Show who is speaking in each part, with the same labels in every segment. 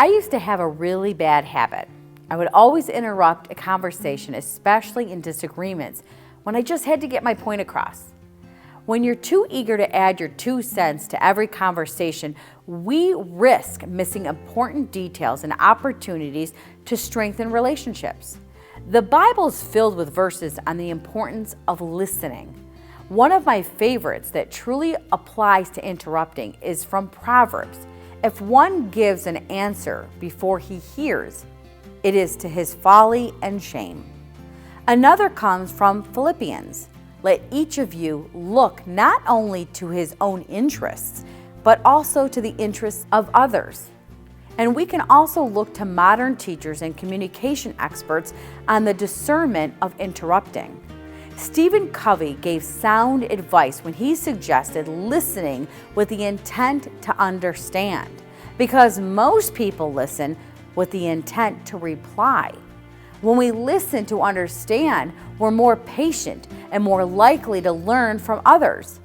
Speaker 1: I used to have a really bad habit. I would always interrupt a conversation, especially in disagreements, when I just had to get my point across. When you're too eager to add your 2 cents to every conversation, we risk missing important details and opportunities to strengthen relationships. The Bible's filled with verses on the importance of listening. One of my favorites that truly applies to interrupting is from Proverbs. If one gives an answer before he hears, it is to his folly and shame. Another comes from Philippians. Let each of you look not only to his own interests, but also to the interests of others. And we can also look to modern teachers and communication experts on the discernment of interrupting. Stephen Covey gave sound advice when he suggested listening with the intent to understand, because most people listen with the intent to reply. When we listen to understand, we're more patient and more likely to learn from others.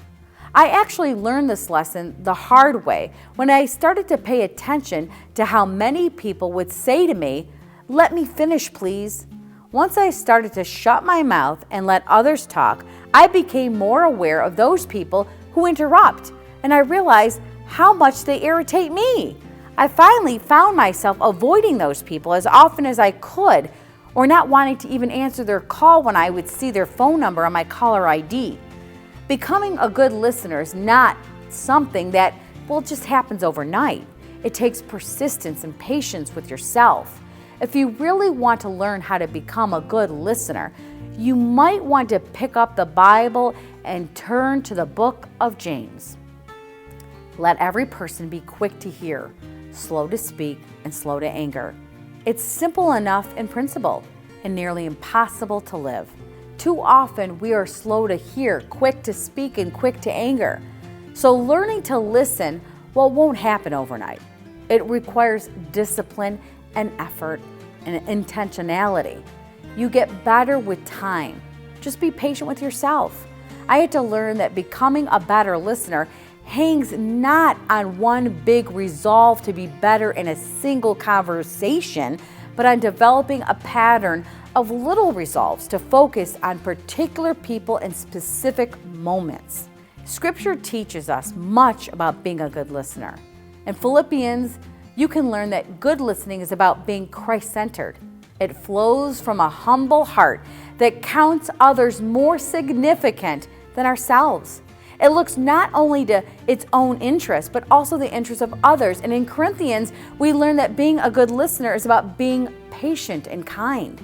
Speaker 1: I actually learned this lesson the hard way when I started to pay attention to how many people would say to me, "Let me finish, please." Once I started to shut my mouth and let others talk, I became more aware of those people who interrupt, and I realized how much they irritate me. I finally found myself avoiding those people as often as I could, or not wanting to even answer their call when I would see their phone number on my caller ID. Becoming a good listener is not something that, just happens overnight. It takes persistence and patience with yourself. If you really want to learn how to become a good listener, you might want to pick up the Bible and turn to the book of James. Let every person be quick to hear, slow to speak, and slow to anger. It's simple enough in principle and nearly impossible to live. Too often we are slow to hear, quick to speak, and quick to anger. So learning to listen, won't happen overnight. It requires discipline and effort and intentionality. You get better with time. Just be patient with yourself. I had to learn that becoming a better listener hangs not on one big resolve to be better in a single conversation, but on developing a pattern of little resolves to focus on particular people and specific moments. Scripture teaches us much about being a good listener. In Philippians, you can learn that good listening is about being Christ-centered. It flows from a humble heart that counts others more significant than ourselves. It looks not only to its own interest, but also the interests of others. And in Corinthians, we learn that being a good listener is about being patient and kind.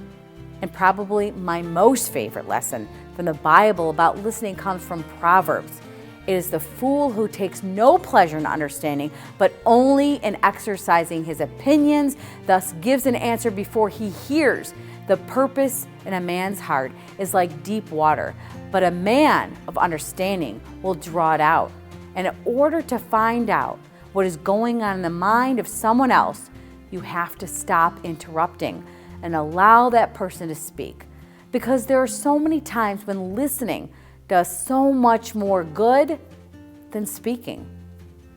Speaker 1: And probably my most favorite lesson from the Bible about listening comes from Proverbs. It is the fool who takes no pleasure in understanding, but only in exercising his opinions, thus gives an answer before he hears. The purpose in a man's heart is like deep water, but a man of understanding will draw it out. And in order to find out what is going on in the mind of someone else, you have to stop interrupting and allow that person to speak. Because there are so many times when listening does so much more good than speaking.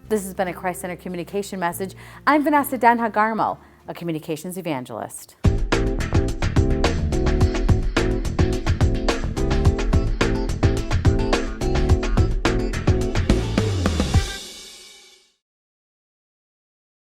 Speaker 1: This has been a Christ-Centered Communication message. I'm Vanessa Denha-Garmo, a communications evangelist.